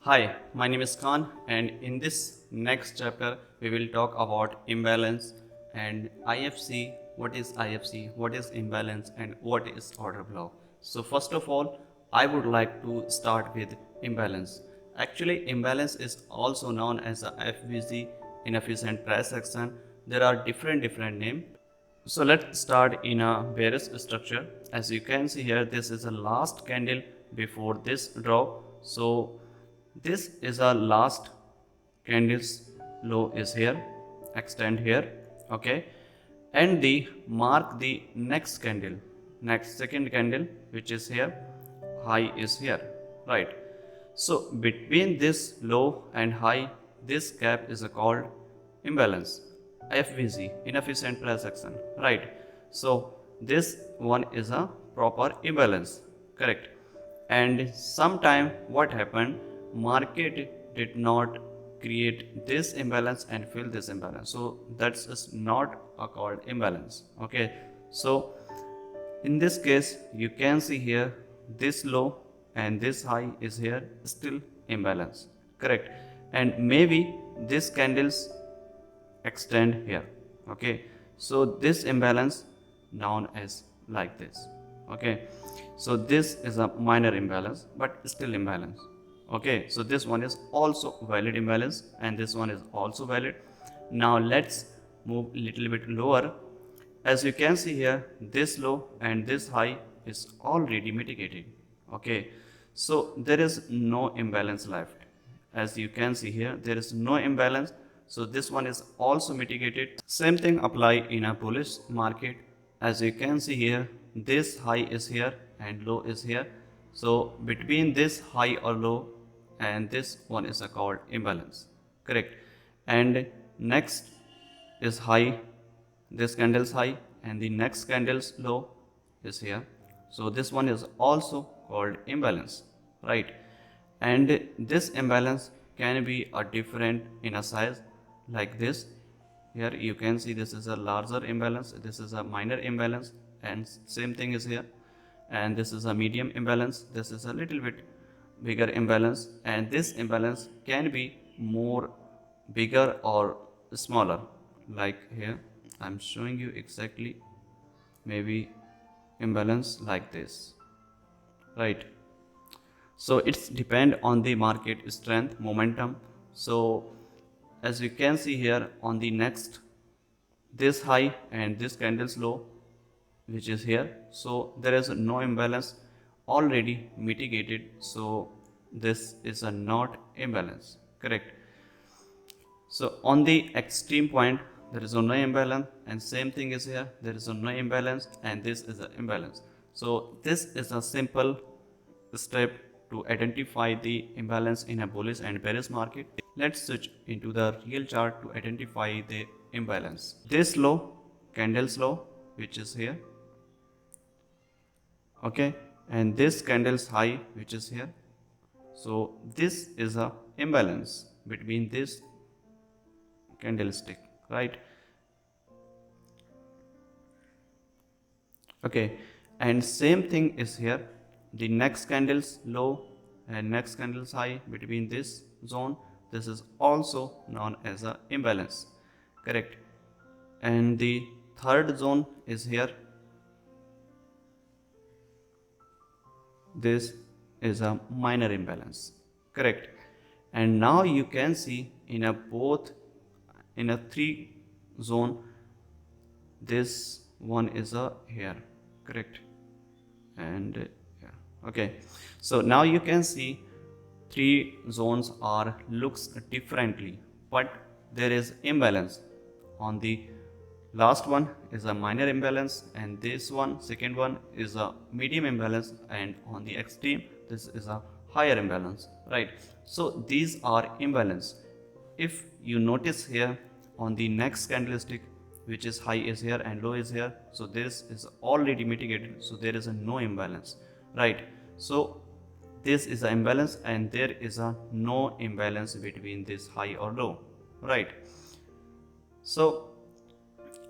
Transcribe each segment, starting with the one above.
Hi, my name is Khan, and in this next chapter, we will talk about imbalance and IFC. What is IFC? What is imbalance? And what is order block? So, first of all, I would like to start with imbalance. Actually, imbalance is also known as a FVC, inefficient price action. There are different names. So let's start in a bearish structure. As you can see here, this is the last candle before this drop. So this is a last candle's low is here, extend here, okay, and the mark the next candle, next second candle, which is here, high is here, right? So between this low and high, this gap is called imbalance, FVC, inefficient price action, right? So this one is a proper imbalance, correct? And sometime what happened, market did not create this imbalance and fill this imbalance, so that's is not a called imbalance, okay? So in this case, you can see here this low and this high is here, still imbalance, correct? And maybe this candles extend here, okay? So this imbalance known as like this, okay? So this is a minor imbalance, but still imbalance, okay? So this one is also valid imbalance, and this one is also valid. Now let's move a little bit lower. As you can see here, this low and this high is already mitigated, okay? So there is no imbalance left. As you can see here, there is no imbalance, so this one is also mitigated. Same thing apply in a bullish market. As you can see here, this high is here and low is here, so between this high or low and this one is called imbalance, correct? And next is high, this candle's high, and the next candle's low is here, so this one is also called imbalance, right? And this imbalance can be a different in a size, like this. Here you can see this is a larger imbalance, this is a minor imbalance, and same thing is here. And this is a medium imbalance, this is a little bit bigger imbalance, and this imbalance can be more bigger or smaller, like here I'm showing you exactly, maybe imbalance like this, right? So it's depend on the market strength, momentum. So as you can see here, on the next, this high and this candle's low, which is here, so there is no imbalance, already mitigated, so this is a not imbalance, correct? So on the extreme point, there is no imbalance, and same thing is here, there is no imbalance, and this is an imbalance. So this is a simple step to identify the imbalance in a bullish and bearish market. Let's switch into the real chart to identify the imbalance. This low, candle's low, which is here, okay, and this candle's high, which is here. So this is a imbalance between this candlestick, right? Okay, and same thing is here, the next candle's low and next candle's high between this zone, this is also known as a imbalance, correct? And the third zone is here, this is a minor imbalance, correct? And now you can see in a both, in a three zone, this one is a here, correct? And yeah, okay, so now you can see three zones are looks differently, but there is imbalance. On the last one is a minor imbalance, and this one, second one, is a medium imbalance, and on the extreme this is a higher imbalance, right? So these are imbalance. If you notice here, on the next candlestick, which is high is here and low is here, so this is already mitigated, so there is a no imbalance, right? So this is an imbalance, and there is a no imbalance between this high or low, right? So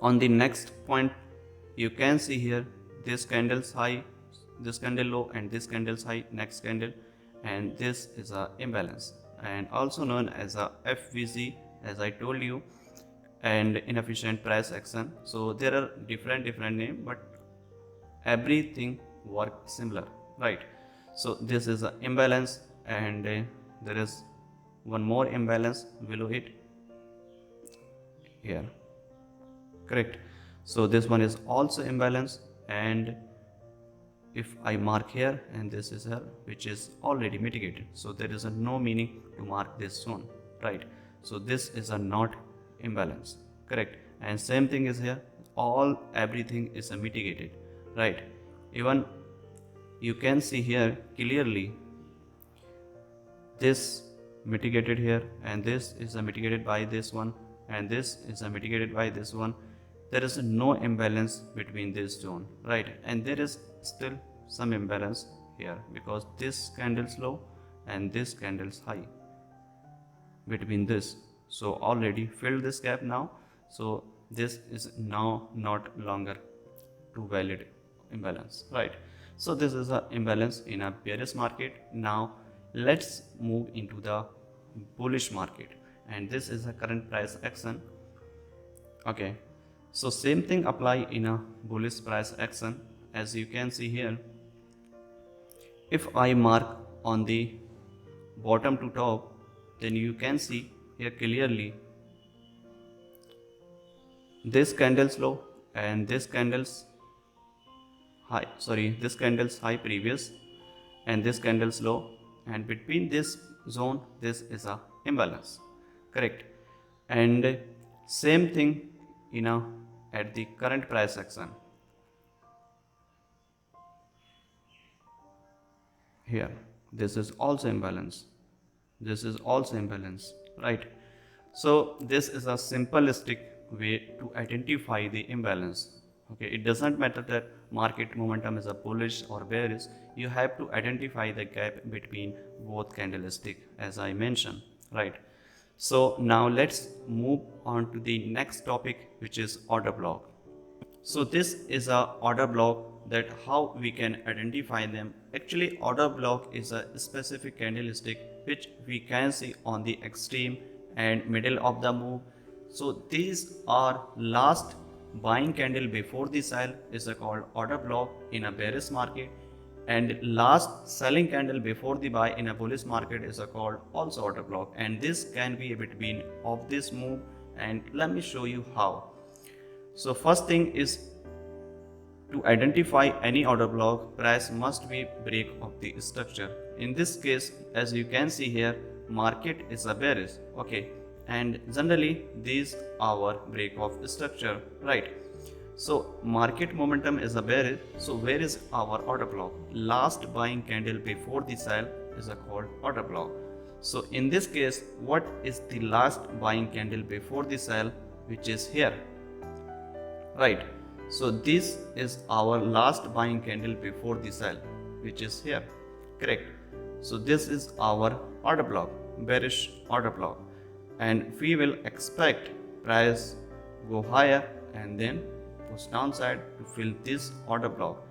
on the next point, you can see here, this candle's high, this candle low, and this candle's high, next candle, and this is a imbalance, and also known as a FVZ, as I told you, and inefficient price action. So there are different name, but everything work similar, right? So this is an imbalance, and there is one more imbalance below it here, correct? So this one is also imbalance, and if I mark here and this is here, which is already mitigated, so there is a no meaning to mark this zone, right? So this is a not imbalance, correct? And same thing is here, all everything is a mitigated, right? Even you can see here clearly this mitigated here, and this is a mitigated by this one, and this is a mitigated by this one. There is no imbalance between this zone, right? And there is still some imbalance here because this candle's low and this candle's high between this, so already filled this gap now. So this is now not longer too valid imbalance, right? So this is a imbalance in a bearish market. Now let's move into the bullish market, and this is a current price action. Okay, so same thing apply in a bullish price action. As you can see here, if I mark on the bottom to top, then you can see here clearly this candle's low and this candle's high, this candle's high previous, and this candle's low, and between this zone this is a imbalance, correct? And same thing at the current price action here, this is also imbalance, this is also imbalance, right? So this is a simplistic way to identify the imbalance. Okay, it doesn't matter that market momentum is a bullish or bearish, you have to identify the gap between both candlestick, as I mentioned, right? So now let's move on to the next topic, which is order block. So this is a order block, that how we can identify them. Actually, order block is a specific candlestick which we can see on the extreme and middle of the move. So these are last buying candle before the sell is called order block in a bearish market, and last selling candle before the buy in a bullish market is called also order block, and this can be between of this move. And let me show you how. So first thing is, to identify any order block, price must be break of the structure. In this case, as you can see here, market is a bearish, okay, and generally these are break of structure, right? So market momentum is a bearish, so where is our order block? Last buying candle before the sell is called order block. So in this case, what is the last buying candle before the sell, which is here, right? So this is our last buying candle before the sell, which is here, correct? So this is our order block, bearish order block, and we will expect price go higher and then push downside to fill this order block,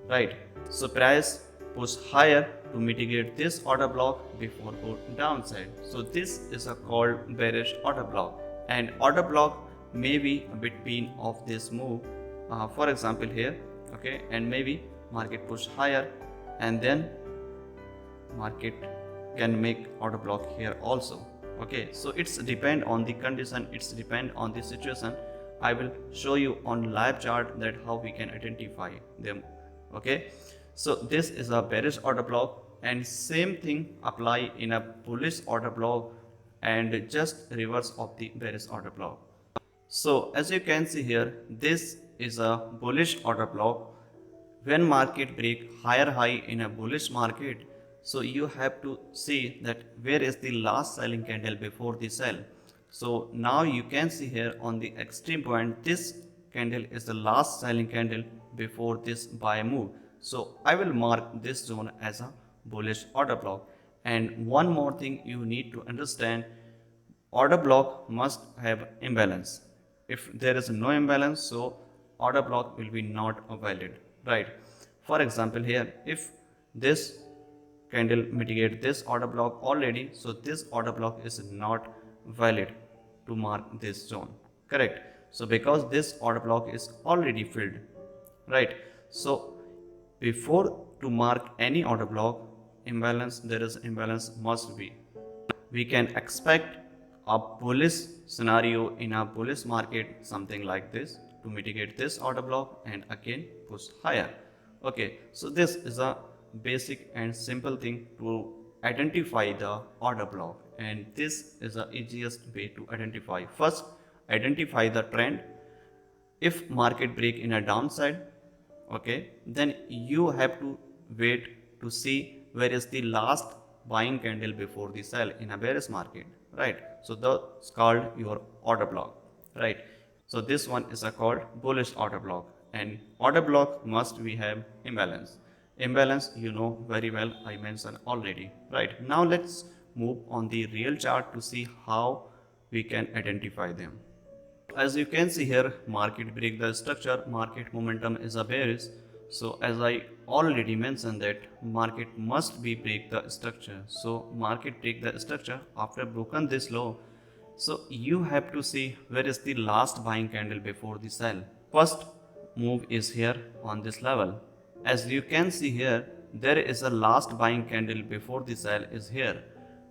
right? So price push higher to mitigate this order block before go downside. So this is called bearish order block, and order block may be between of this move. For example here, okay, and maybe market push higher and then market can make order block here also, okay? So it's depend on the condition, it's depend on the situation. I will show you on live chart that how we can identify them, okay? So this is a bearish order block, and same thing apply in a bullish order block and just reverse of the bearish order block. So as you can see here, this is a bullish order block. When market break higher high in a bullish market, so you have to see that where is the last selling candle before the sell. So now you can see here on the extreme point, this candle is the last selling candle before this buy move. So I will mark this zone as a bullish order block. And one more thing you need to understand, order block must have imbalance. If there is no imbalance, so order block will be not valid, right? For example here, if this candle mitigate this order block already, so this order block is not valid to mark this zone, correct? So because this order block is already filled, right? So before to mark any order block imbalance, there is imbalance must be. We can expect a bullish scenario in a bullish market, something like this, to mitigate this order block and again push higher. Okay, so this is a basic and simple thing to identify the order block, and this is the easiest way to identify. First, identify the trend. If market break in a downside, okay, then you have to wait to see where is the last buying candle before the sell in a bearish market, right? So that's called your order block, right? So this one is a called bullish order block, and order block must we have imbalance. Imbalance, you know very well, I mentioned already, right? Now let's move on the real chart to see how we can identify them. As you can see here, market break the structure, market momentum is a bearish. So as I already mentioned that market must be break the structure. So market break the structure after broken this low. So you have to see where is the last buying candle before the sell. First move is here on this level. As you can see here, there is a last buying candle before the sell is here.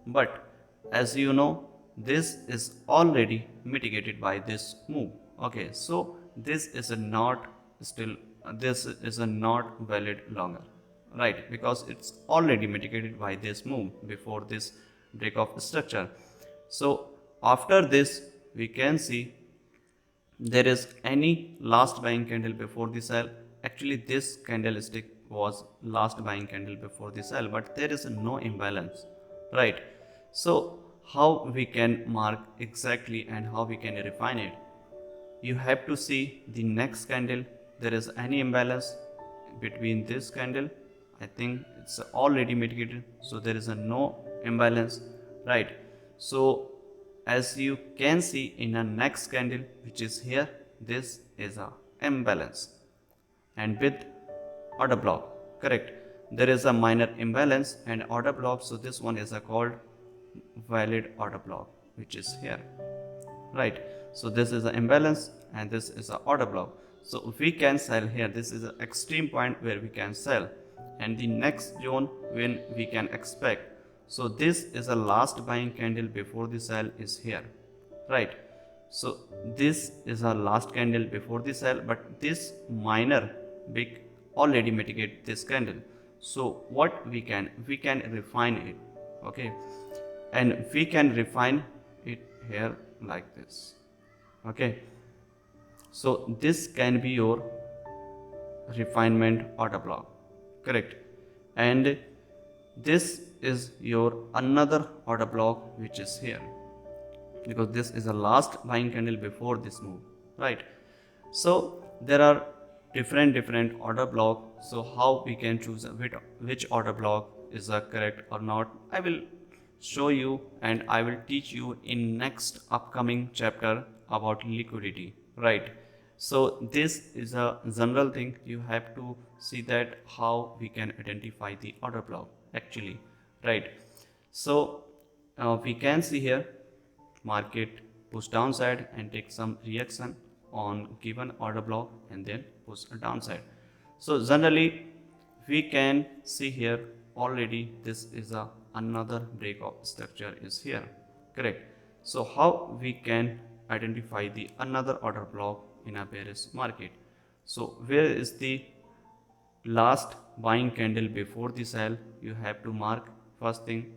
But as you know, this is already mitigated by this move. Okay, so this is a not still, this is a not valid longer, right? Because it's already mitigated by this move before this break of structure. So after this, we can see there is any last buying candle before the sell. Actually this candlestick was last buying candle before the sell, but there is no imbalance, right? So how we can mark exactly and how we can refine it? You have to see the next candle, there is any imbalance between this candle. I think it's already mitigated, so there is a no imbalance, right? So as you can see in a next candle which is here, this is a imbalance and with order block, correct? There is a minor imbalance and order block, so this one is a called valid order block which is here, right? So this is an imbalance and this is an order block, so we can sell here. This is an extreme point where we can sell, and the next zone when we can expect. So this is a last buying candle before the sell is here, right? So this is a last candle before the sell, but this minor big already mitigate this candle. So what we can refine it, okay, and we can refine it here like this, okay? So this can be your refinement order block, correct? And this is your another order block which is here, because this is a last buying candle before this move, right? So there are different order block. So how we can choose which order block is correct or not, I will show you and I will teach you in next upcoming chapter about liquidity, right? So this is a general thing, you have to see that how we can identify the order block actually, right? So we can see here market push downside and take some reaction on given order block and then push a downside. So generally we can see here already this is a another break of structure is here, correct? So how we can identify the another order block in a bearish market? So where is the last buying candle before the sell? You have to mark first thing,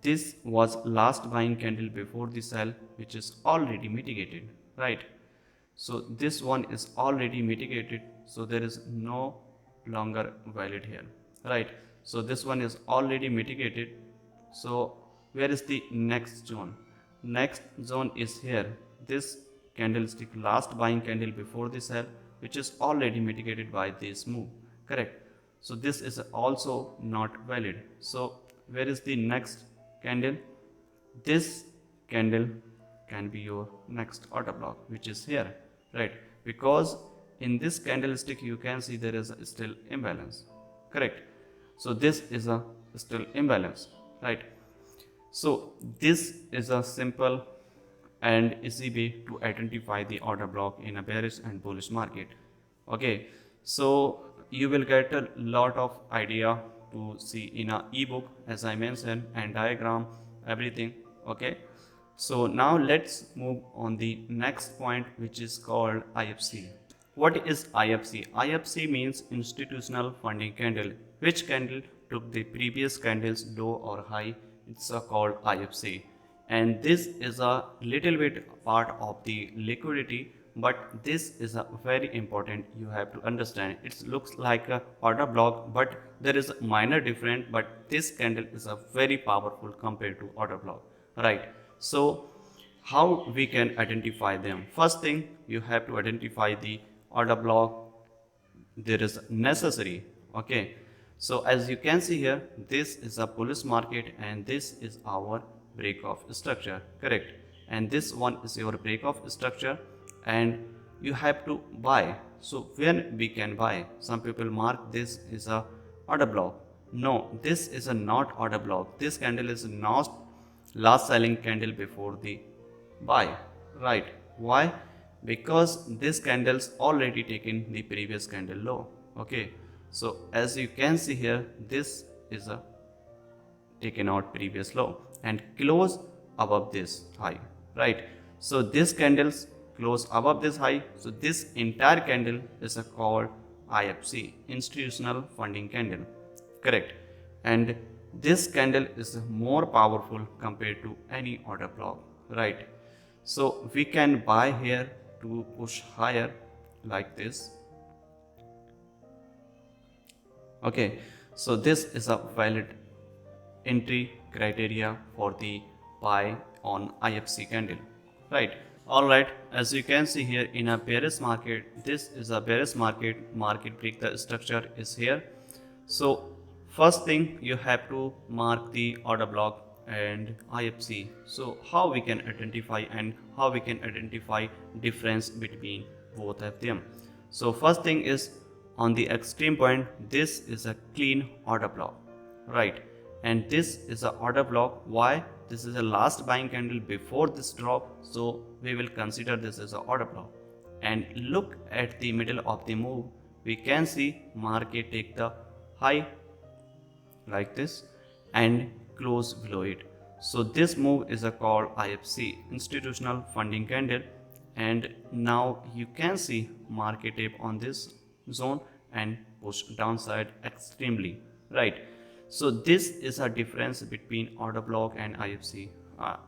this was last buying candle before the sell which is already mitigated, right? So this one is already mitigated, so there is no longer valid here, right? So this one is already mitigated. So where is the next zone? Next zone is here, this candlestick last buying candle before the sell which is already mitigated by this move, correct? So this is also not valid. So where is the next candle? This candle can be your next order block which is here, right? Because in this candlestick you can see there is still imbalance, correct? So this is a still imbalance, right? So this is a simple and easy way to identify the order block in a bearish and bullish market. Okay, so you will get a lot of idea to see in a ebook, as I mentioned, and diagram, everything. Okay, so now let's move on the next point, which is called IFC. What is IFC? IFC means institutional funding candle. Which candle took the previous candle's low or high? It's called IFC. And this is a little bit part of the liquidity, but this is a very important, you have to understand. It looks like a order block, but there is a minor difference, but this candle is a very powerful compared to order block, right? So how we can identify them? First thing, you have to identify the order block there is necessary. Okay, so as you can see here, this is a bullish market and this is our break off structure, correct? And this one is your break off structure, and you have to buy. So when we can buy? Some people mark this is a order block. No, this is a not order block. This candle is not last selling candle before the buy, right? Why? Because this candle's already taken the previous candle low. Okay, so as you can see here, this is a taken out previous low and close above this high, right? So this candles close above this high, so this entire candle is a called IFC, institutional funding candle, correct? And this candle is more powerful compared to any order block, right? So we can buy here to push higher like this. Okay, so this is a valid entry criteria for the buy on IFC candle, right? All right, as you can see here in a bearish market, this is a bearish market, market break the structure is here. So first thing, you have to mark the order block and IFC. So how we can identify and how we can identify difference between both of them? So first thing is, on the extreme point, this is a clean order block, right? And this is a order block. Why? This is a last buying candle before this drop, so we will consider this as a order block. And look at the middle of the move, we can see market take the high like this and close below it. So this move is a called IFC, institutional funding candle, and now you can see market tape on this zone and push downside extremely, right? So this is a difference between order block and IFC.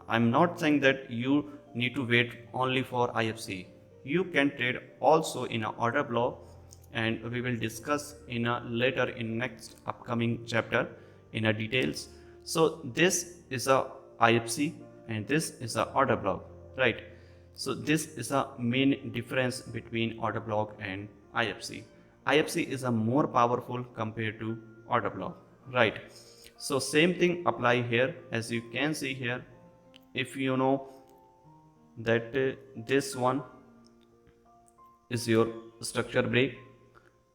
I'm not saying that you need to wait only for IFC. You can trade also in an order block, and we will discuss in a later in next upcoming chapter in a details. So this is a IFC and this is a order block, right? So this is a main difference between order block and IFC. IFC is a more powerful compared to order block, right? So same thing apply here. As you can see here, if you know that this one is your structure break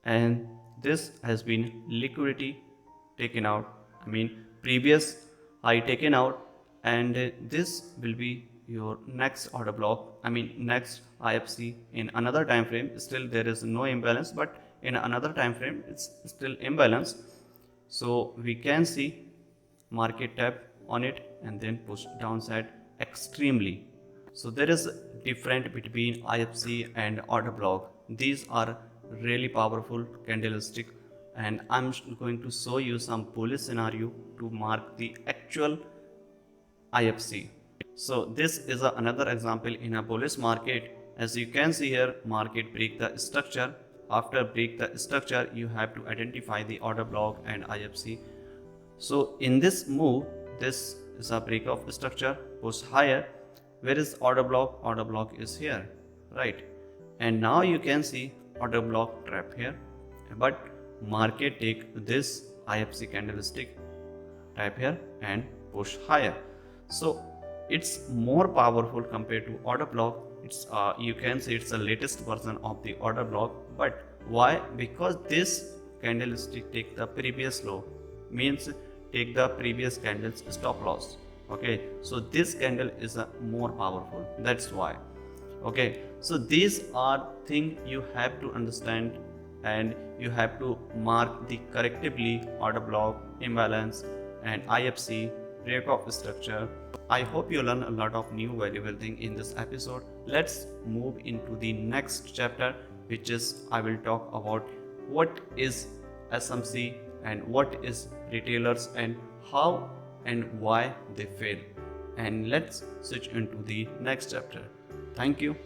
and this has been liquidity taken out, I mean previous high taken out, and this will be your next order block, I mean next IFC in another time frame. Still there is no imbalance, but in another time frame it's still imbalance. So we can see market tap on it and then push downside extremely. So there is difference between IFC and order block. These are really powerful candlestick, and I'm going to show you some bullish scenario to mark the actual IFC. So this is another example in a bullish market. As you can see here, market break the structure. After break the structure, you have to identify the order block and IFC. So in this move, this is a break of structure, push higher. Where is order block? Order block is here, right? And now you can see order block trap here, but market take this IFC candlestick, tap here and push higher. So it's more powerful compared to order block. It's you can say it's the latest version of the order block. But why? Because this candlestick take the previous low, means take the previous candle's stop loss. Okay, so this candle is more powerful, that's why. Okay, so these are things you have to understand, and you have to mark the correctively order block, imbalance, and IFC, break of structure. I hope you learn a lot of new valuable thing in this episode. Let's move into the next chapter, which is I will talk about what is SMC and what is retailers and how and why they fail. And let's switch into the next chapter. Thank you.